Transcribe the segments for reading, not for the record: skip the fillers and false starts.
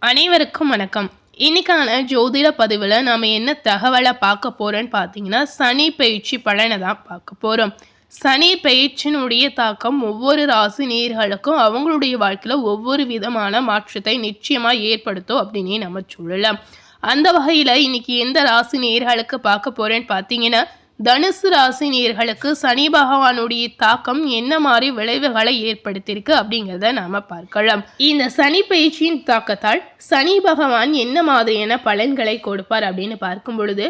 அனைவருக்கும் வணக்கம். இன்னைக்கான ஜோதிட பதிவில் நாம் என்ன தகவலை பார்க்க போகிறோன்னு பார்த்தீங்கன்னா, சனி பயிற்சி பலனை தான் பார்க்க போகிறோம். சனி பயிற்சியினுடைய தாக்கம் ஒவ்வொரு ராசி நேயர்களுக்கும் அவங்களுடைய வாழ்க்கையில் ஒவ்வொரு விதமான மாற்றத்தை நிச்சயமாக ஏற்படுத்தும் அப்படின்னே நம்ம சொல்லலாம். அந்த வகையில் இன்னைக்கு எந்த ராசி நேயர்களுக்கு பார்க்க போகிறேன்னு பார்த்தீங்கன்னா, தனுசு ராசி நேயர்களுக்கு சனி பகவானுடைய தாக்கம் என்ன மாதிரி விளைவுகளை ஏற்படுத்தியிருக்கு அப்படிங்கிறத நாம பார்க்கலாம். இந்த சனி பயிற்சியின் தாக்கத்தால் சனி பகவான் என்ன மாதிரியான பலன்களை கொடுப்பார் அப்படின்னு பார்க்கும் பொழுது,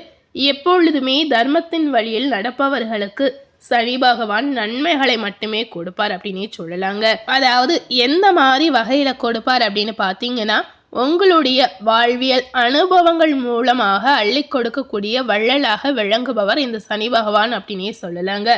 எப்பொழுதுமே தர்மத்தின் வழியில் நடப்பவர்களுக்கு சனி பகவான் நன்மைகளை மட்டுமே கொடுப்பார் அப்படின்னே சொல்லலாங்க. அதாவது எந்த மாதிரி வகையில கொடுப்பார் அப்படின்னு பார்த்தீங்கன்னா, உங்களுடைய வாழ்வியல் அனுபவங்கள் மூலமாக அள்ளி கொடுக்கக்கூடிய வள்ளலாக விளங்குபவர் இந்த சனி பகவான் அப்படின்னே சொல்லலாங்க.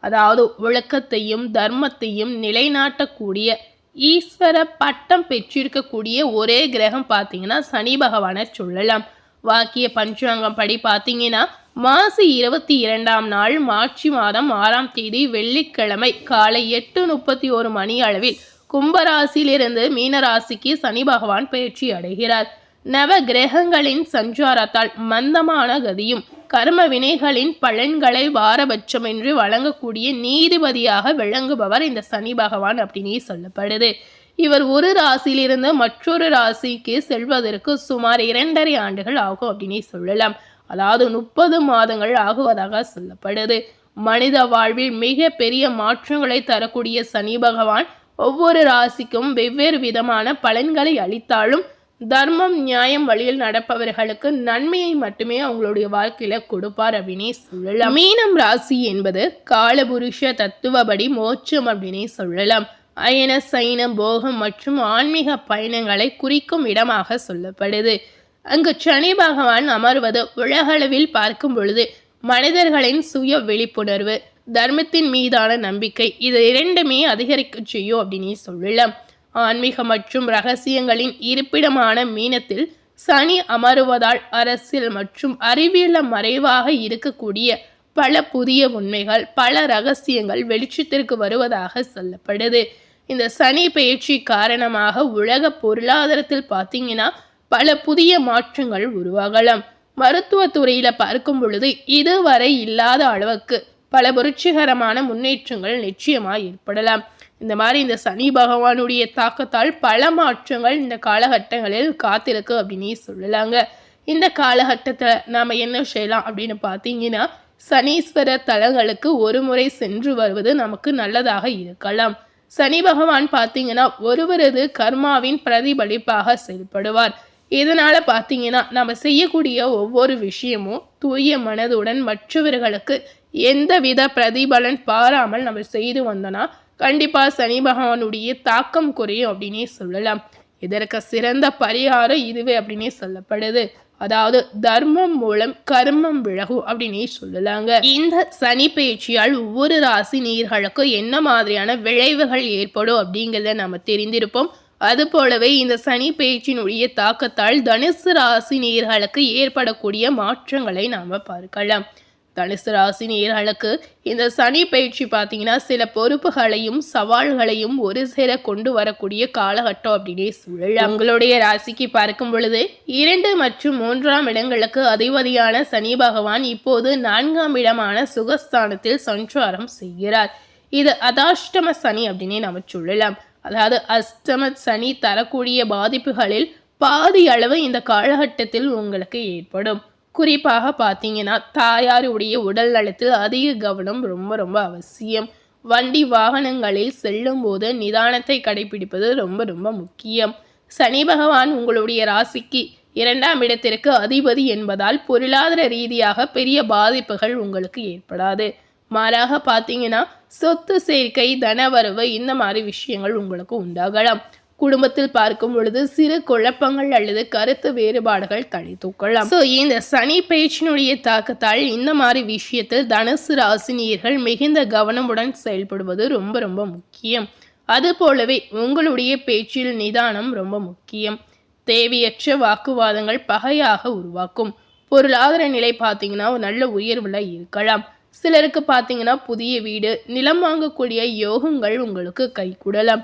அதாவது ஒழுக்கத்தையும் தர்மத்தையும் நிலைநாட்டக்கூடிய ஈஸ்வர பட்டம் பெற்றிருக்கக்கூடிய ஒரே கிரகம் பார்த்தீங்கன்னா சனி பகவானை சொல்லலாம். வாக்கிய பஞ்சாங்கம் படி பார்த்தீங்கன்னா மாசி 22ஆம் நாள் மார்ச் மாதம் 6ஆம் தேதி வெள்ளிக்கிழமை காலை 8:31 மணி அளவில் கும்பராசியிலிருந்து மீனராசிக்கு சனி பகவான் பயிற்சி அடைகிறார். நவ கிரகங்களின் சஞ்சாரத்தால் மந்தமான கதியும் கர்ம வினைகளின் பலன்களை பாரபட்சமின்றி வழங்கக்கூடிய நீதிபதியாக விளங்குபவர் இந்த சனி பகவான் அப்படின்னே சொல்லப்படுது. இவர் ஒரு ராசியிலிருந்து மற்றொரு ராசிக்கு செல்வதற்கு சுமார் 2.5 ஆண்டுகள் ஆகும் அப்படின்னே சொல்லலாம். அதாவது 30 மாதங்கள் ஆகுவதாக சொல்லப்படுது. மனித வாழ்வில் மிக பெரிய மாற்றங்களை தரக்கூடிய சனி பகவான் ஒவ்வொரு ராசிக்கும் வெவ்வேறு விதமான பலன்களை அளித்தாலும் தர்மம் நியாயம் வழியில் நடப்பவர்களுக்கு நன்மையை மட்டுமே அவங்களுடைய வாழ்க்கையில கொடுப்பார் அப்படின்னே சொல்லலாம். மீனம் ராசி என்பது காலபுருஷ தத்துவப்படி மோட்சம் அப்படின்னே சொல்லலாம். அயன சைன போகம் மற்றும் ஆன்மீக பயணங்களை குறிக்கும் இடமாக சொல்லப்படுது. அங்கு சனி பகவான் அமர்வது உலகளவில் பார்க்கும் பொழுது மனிதர்களின் சுய விழிப்புணர்வு, தர்மத்தின் மீதான நம்பிக்கை இது இரண்டுமே அதிகரிக்க செய்யும் அப்படின்னு சொல்லலாம். ஆன்மீக மற்றும் ரகசியங்களின் இருப்பிடமான மீனத்தில் சனி அமருவதால் அரசியல் மற்றும் அறிவியல் மறைவாக இருக்கக்கூடிய பல புதிய உண்மைகள், பல ரகசியங்கள் வெளிச்சத்திற்கு வருவதாக சொல்லப்படுது. இந்த சனி பயிற்சி காரணமாக உலக பொருளாதாரத்தில் பார்த்தீங்கன்னா பல புதிய மாற்றங்கள் உருவாகலாம். மருத்துவத்துறையில பார்க்கும் பொழுது இதுவரை இல்லாத அளவுக்கு பல புரட்சிகரமான முன்னேற்றங்கள் நிச்சயமாக ஏற்படலாம். இந்த மாதிரி இந்த சனி பகவானுடைய தாக்கத்தால் பல மாற்றங்கள் இந்த காலகட்டங்களில் காத்திருக்கு அப்படின்னு சொல்லலாங்க. இந்த காலகட்டத்தில் நாம் என்ன செய்யலாம் அப்படின்னு பார்த்தீங்கன்னா, சனீஸ்வர தலங்களுக்கு ஒரு முறை சென்று வருவது நமக்கு நல்லதாக இருக்கலாம். சனி பகவான் பார்த்தீங்கன்னா ஒருவரது கர்மாவின் பிரதிபலிப்பாக செயல்படுவார். இதனால பார்த்தீங்கன்னா நம்ம செய்யக்கூடிய ஒவ்வொரு விஷயமும் தூய மனதுடன் மற்றவர்களுக்கு எந்தவித பிரதிபலன் பாராமல் நம்ம செய்து வந்தோன்னா கண்டிப்பாக சனி பகவானுடைய தாக்கம் குறையும் அப்படின்னே சொல்லலாம். இதற்கு சிறந்த பரிகாரம் இதுவே அப்படின்னே சொல்லப்படுது. அதாவது தர்மம் மூலம் கர்மம் விலகும் அப்படின்னே சொல்லலாங்க. இந்த சனி பயிற்சியால் ஒவ்வொரு ராசி நேயர்களுக்கும் என்ன மாதிரியான விளைவுகள் ஏற்படும் அப்படிங்கிறத நம்ம தெரிந்திருப்போம். அது போலவே இந்த சனி பயிற்சியினுடைய தாக்கத்தால் தனுசு ராசி நேயர்களுக்கு ஏற்படக்கூடிய மாற்றங்களை நாம் பார்க்கலாம். தனுசு ராசி நேயர்களுக்கு இந்த சனி பயிற்சி பார்த்தீங்கன்னா சில பொறுப்புகளையும் சவால்களையும் ஒரு சேர கொண்டு வரக்கூடிய காலகட்டம் அப்படின்னே சொல்லலாம். உங்களுடைய ராசிக்கு பார்க்கும் பொழுது 2 மற்றும் 3ஆம் இடங்களுக்கு அதிபதியான சனி பகவான் இப்போது 4ஆம் இடமான சுகஸ்தானத்தில் சஞ்சாரம் செய்கிறார். இது அதாஷ்டம சனி அப்படின்னே நம்ம சொல்லலாம். அதாவது அஷ்டம சனி தரக்கூடிய பாதிப்புகளில் பாதி அளவு இந்த காலகட்டத்தில் உங்களுக்கு ஏற்படும். குறிப்பாக பார்த்தீங்கன்னா தாயாருடைய உடல் நலத்தில் அதிக கவனம் ரொம்ப ரொம்ப அவசியம். வண்டி வாகனங்களில் செல்லும் போது நிதானத்தை கடைபிடிப்பது ரொம்ப ரொம்ப முக்கியம். சனி பகவான் உங்களுடைய ராசிக்கு 2ஆம் இடத்திற்கு அதிபதி என்பதால் பொருளாதார ரீதியாக பெரிய பாதிப்புகள் உங்களுக்கு ஏற்படாது. மாறாக பார்த்தீங்கன்னா சொத்து சேர்க்கை, தனவரவு இந்த மாதிரி விஷயங்கள் உங்களுக்கு உண்டாகலாம். குடும்பத்தில் பார்க்கும் பொழுது சிறு குழப்பங்கள் அல்லது கருத்து வேறுபாடுகள் தலை தூக்கலாம். ஸோ இந்த சனி பயிற்சியினுடைய தாக்கத்தால் இந்த மாதிரி விஷயத்தில் தனுசு ராசினியர்கள் மிகுந்த கவனமுடன் செயல்படுவது ரொம்ப ரொம்ப முக்கியம். அது போலவே உங்களுடைய பேச்சில் நிதானம் ரொம்ப முக்கியம். தேவையற்ற வாக்குவாதங்கள் பகையாக உருவாக்கும். பொருளாதார நிலை பார்த்தீங்கன்னா ஒரு நல்ல உயர்வில் இருக்கலாம். சிலருக்கு பார்த்தீங்கன்னா புதிய வீடு, நிலம் வாங்கக்கூடிய யோகங்கள் உங்களுக்கு கைகூடலாம்.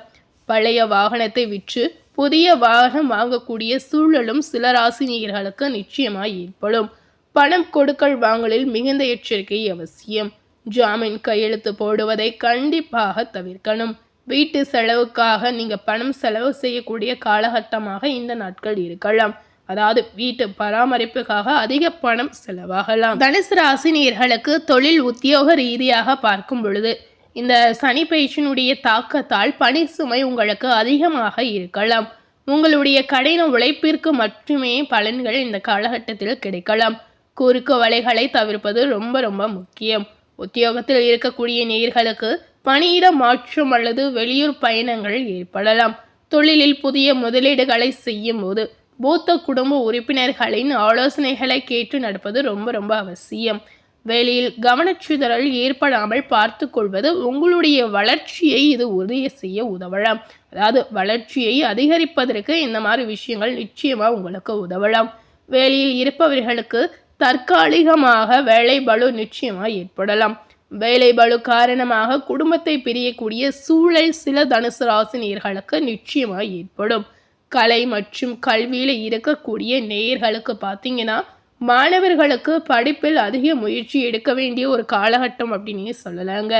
பழைய வாகனத்தை விற்று புதிய வாகனம் வாங்கக்கூடிய சூழலும் சில ராசினியர்களுக்கு நிச்சயமாக ஏற்படும். பணம் கொடுக்கல் வாங்கலில் மிகுந்த எச்சரிக்கை அவசியம். ஜாமீன் கையெழுத்து போடுவதை கண்டிப்பாக தவிர்க்கணும். வீட்டு செலவுக்காக நீங்க பணம் செலவு செய்யக்கூடிய காலகட்டமாக இந்த நாட்கள் இருக்கலாம். அதாவது வீட்டு பராமரிப்புக்காக அதிக பணம் செலவாகலாம். தனுசு ராசினியர்களுக்கு தொழில் உத்தியோக ரீதியாக பார்க்கும் பொழுது இந்த சனி பயிற்சியினுடைய தாக்கத்தால் பணி சுமை உங்களுக்கு அதிகமாக இருக்கலாம். உங்களுடைய கடின உழைப்பிற்கு மட்டுமே பலன்கள் இந்த காலகட்டத்தில் கிடைக்கலாம். குறுக்கு வலைகளை தவிர்ப்பது ரொம்ப ரொம்ப முக்கியம். உத்தியோகத்தில் இருக்கக்கூடிய நேயர்களுக்கு பணியிட மாற்றம் அல்லது வெளியூர் பயணங்கள் ஏற்படலாம். தொழிலில் புதிய முதலீடுகளை செய்யும் போது மூத்த குடும்ப உறுப்பினர்களின் ஆலோசனைகளை கேட்டு நடப்பது ரொம்ப ரொம்ப அவசியம். வேலையில் கவனச்சிதறல் ஏற்படாமல் பார்த்து கொள்வது உங்களுடைய வளர்ச்சியை இது உறுதி செய்ய உதவலாம். அதாவது வளர்ச்சியை அதிகரிப்பதற்கு இந்த மாதிரி விஷயங்கள் நிச்சயமாக உங்களுக்கு உதவலாம். வேலையில் இருப்பவர்களுக்கு தற்காலிகமாக வேலை பளு நிச்சயமாக ஏற்படலாம். வேலை பளு காரணமாக குடும்பத்தை பிரியக்கூடிய சூழல் சில தனுசு ராசினியர்களுக்கு நிச்சயமாக ஏற்படும். கலை மற்றும் கல்வியில் இருக்கக்கூடிய நேயர்களுக்கு பார்த்தீங்கன்னா மாணவர்களுக்கு படிப்பில் அதிக முயற்சி எடுக்க வேண்டிய ஒரு காலகட்டம் அப்படின்னு சொல்லலாங்க.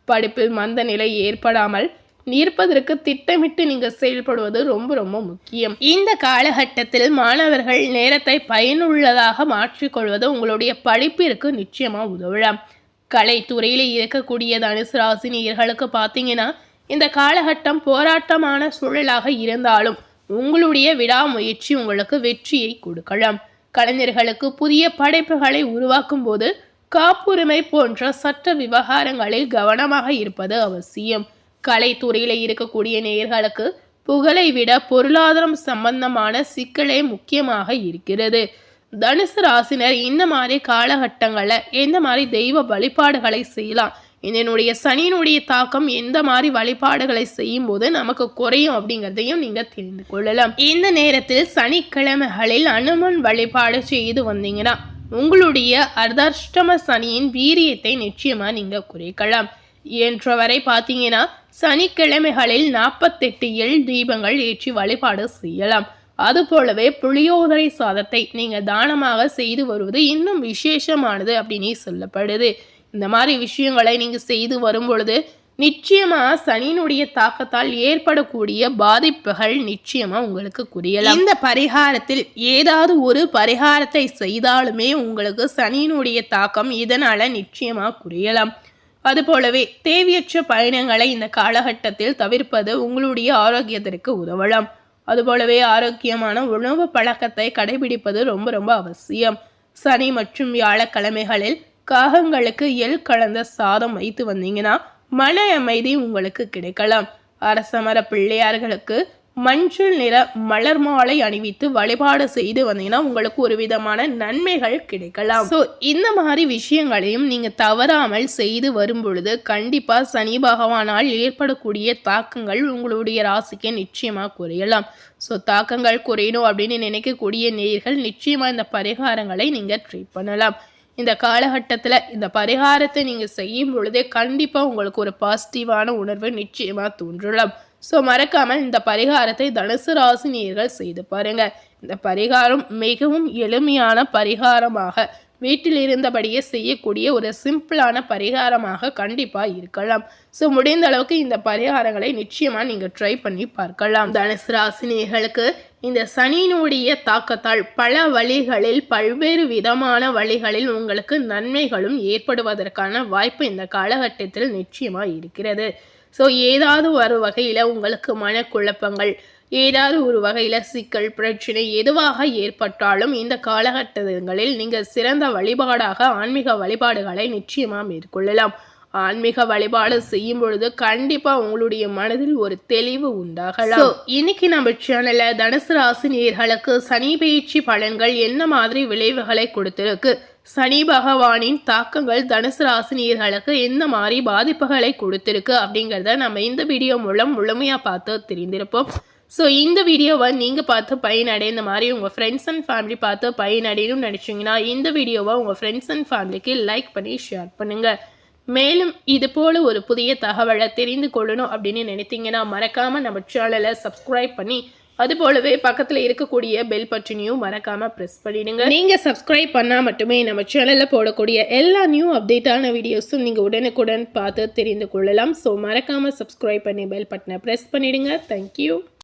படிப்பில் மந்த நிலை ஏற்படாமல் இருப்பதற்கு திட்டமிட்டு நீங்கள் செயல்படுவது ரொம்ப ரொம்ப முக்கியம். இந்த காலகட்டத்தில் மாணவர்கள் நேரத்தை பயனுள்ளதாக மாற்றிக்கொள்வது உங்களுடைய படிப்பிற்கு நிச்சயமாக உதவலாம். கலைத்துறையில் இருக்கக்கூடிய தனுசு ராசினியர்களுக்கு பார்த்தீங்கன்னா இந்த காலகட்டம் போராட்டமான சூழலாக இருந்தாலும் உங்களுடைய விடாமுயற்சி உங்களுக்கு வெற்றியை கொடுக்கலாம். கலைஞர்களுக்கு புதிய படைப்புகளை உருவாக்கும் போது காப்புரிமை போன்ற சட்ட விவகாரங்களில் கவனமாக இருப்பது அவசியம். கலைத்துறையில் இருக்கக்கூடிய நேயர்களுக்கு புகழை விட பொருளாதாரம் சம்பந்தமான சிக்கலே முக்கியமாக இருக்கிறது. தனுசு ராசினர் இந்த மாதிரி காலகட்டங்களில் எந்த மாதிரி தெய்வ வழிபாடுகளை செய்யலாம், இதனுடைய சனியினுடைய தாக்கம் எந்த மாதிரி வழிபாடுகளை செய்யும் போது நமக்கு குறையும் அப்படிங்கிறதையும் நீங்க தெரிந்து கொள்ளலாம். இந்த நேரத்தில் சனிக்கிழமைகளில் அனுமன் வழிபாடு செய்து வந்தீங்கன்னா உங்களுடைய அர்த்தாஷ்டம சனியின் வீரியத்தை நிச்சயமா நீங்க குறைக்கலாம். என்றவரை பார்த்தீங்கன்னா சனிக்கிழமைகளில் 48 எள் தீபங்கள் ஏற்றி வழிபாடு செய்யலாம். அதுபோலவே புளியோதரை சாதத்தை நீங்க தானமாக செய்து வருவது இன்னும் விசேஷமானது அப்படின்னு சொல்லப்படுது. இந்த மாதிரி விஷயங்களை நீங்க செய்து வரும் பொழுது நிச்சயமா சனியினுடைய தாக்கத்தால் ஏற்படக்கூடிய பாதிப்புகள் நிச்சயமா உங்களுக்கு குறையலாம். இந்த பரிகாரத்தில் ஏதாவது ஒரு பரிகாரத்தை செய்தாலுமே உங்களுக்கு சனியினுடைய தாக்கம் இதனால நிச்சயமா குறையலாம். அதுபோலவே தேவையற்ற பயணங்களை இந்த காலகட்டத்தில் தவிர்ப்பது உங்களுடைய ஆரோக்கியத்திற்கு உதவலாம். அதுபோலவே ஆரோக்கியமான உணவு பழக்கத்தை கடைபிடிப்பது ரொம்ப ரொம்ப அவசியம். சனி மற்றும் வியாழக்கிழமைகளில் காகங்களுக்கு எள் கலந்த சாதம் வைத்து வந்தீங்கன்னா மன அமைதி உங்களுக்கு கிடைக்கலாம். அரசமர பிள்ளையார்களுக்கு மஞ்சள் நிற மலர் மாலை அணிவித்து வழிபாடு செய்து வந்தீங்கன்னா உங்களுக்கு ஒரு விதமான நன்மைகள் கிடைக்கலாம். ஸோ இந்த மாதிரி விஷயங்களையும் நீங்க தவறாமல் செய்து வரும் பொழுது கண்டிப்பா சனி பகவானால் ஏற்படக்கூடிய தாக்கங்கள் உங்களுடைய ராசிக்கு நிச்சயமா குறையலாம். ஸோ தாக்கங்கள் குறையணும் அப்படின்னு நினைக்கக்கூடிய நேயர்கள் நிச்சயமா இந்த பரிகாரங்களை நீங்க ட்ரை பண்ணலாம். இந்த காலகட்டத்தில் இந்த பரிகாரத்தை நீங்கள் செய்யும் பொழுதே கண்டிப்பாக உங்களுக்கு ஒரு பாசிட்டிவான உணர்வு நிச்சயமாக தோன்றலாம். ஸோ மறக்காமல் இந்த பரிகாரத்தை தனுசு ராசினியர்கள் செய்து பாருங்க. இந்த பரிகாரம் மிகவும் எளிமையான பரிகாரமாக வீட்டில் இருந்தபடியே செய்யக்கூடிய ஒரு சிம்பிளான பரிகாரமாக கண்டிப்பாக இருக்கலாம். ஸோ முடிந்த அளவுக்கு இந்த பரிகாரங்களை நிச்சயமாக நீங்கள் ட்ரை பண்ணி பார்க்கலாம். தனுசு ராசினியர்களுக்கு இந்த சனியினுடைய தாக்கத்தால் பல வழிகளில் பல்வேறு விதமான வழிகளில் உங்களுக்கு நன்மைகளும் ஏற்படுவதற்கான வாய்ப்பு இந்த காலகட்டத்தில் நிச்சயமாக இருக்கிறது. ஸோ ஏதாவது ஒரு வகையில் உங்களுக்கு மனக்குழப்பங்கள், ஏதாவது ஒரு வகையில் சிக்கல், பிரச்சனை எதுவாக ஏற்பட்டாலும் இந்த காலகட்டங்களில் நீங்கள் சிறந்த வழிபாடாக ஆன்மீக வழிபாடுகளை நிச்சயமாக மேற்கொள்ளலாம். ஆன்மீக வழிபாடு செய்யும் பொழுது கண்டிப்பா உங்களுடைய மனதில் ஒரு தெளிவு உண்டாகலாம். இன்னைக்கு நம்ம சேனல்ல தனுசு ராசி நேயர்களுக்கு சனி பயிற்சி பலன்கள் என்ன மாதிரி விளைவுகளை கொடுத்திருக்கு, சனி பகவானின் தாக்கங்கள் தனுசு ராசி நேயர்களுக்கு எந்த மாதிரி பாதிப்புகளை கொடுத்திருக்கு அப்படிங்கிறத நம்ம இந்த வீடியோ மூலம் முழுமையா பார்த்து தெரிந்திருப்போம். ஸோ இந்த வீடியோவை நீங்கள் பார்த்து பயனடைய, இந்த மாதிரி உங்கள் ஃப்ரெண்ட்ஸ் அண்ட் ஃபேமிலி பார்த்து பயனடையணும்னு நினச்சிங்கன்னா இந்த வீடியோவை உங்கள் ஃப்ரெண்ட்ஸ் அண்ட் ஃபேமிலிக்கு லைக் பண்ணி ஷேர் பண்ணுங்கள். மேலும் இது போல ஒரு புதிய தகவலை தெரிந்து கொள்ளணும் அப்படின்னு நினைத்தீங்கன்னா மறக்காமல் நம்ம சேனலை சப்ஸ்கிரைப் பண்ணி அது போலவே பக்கத்தில் இருக்கக்கூடிய பெல் பட்டனையும் மறக்காமல் ப்ரெஸ் பண்ணிடுங்க. நீங்கள் சப்ஸ்கிரைப் பண்ணால் மட்டுமே நம்ம சேனலில் போடக்கூடிய எல்லா நியூ அப்டேட்டான வீடியோஸும் நீங்கள் உடனுக்குடன் பார்த்து தெரிந்து கொள்ளலாம். ஸோ மறக்காமல் சப்ஸ்கிரைப் பண்ணி பெல் பட்டனை ப்ரெஸ் பண்ணிடுங்க. தேங்க்யூ.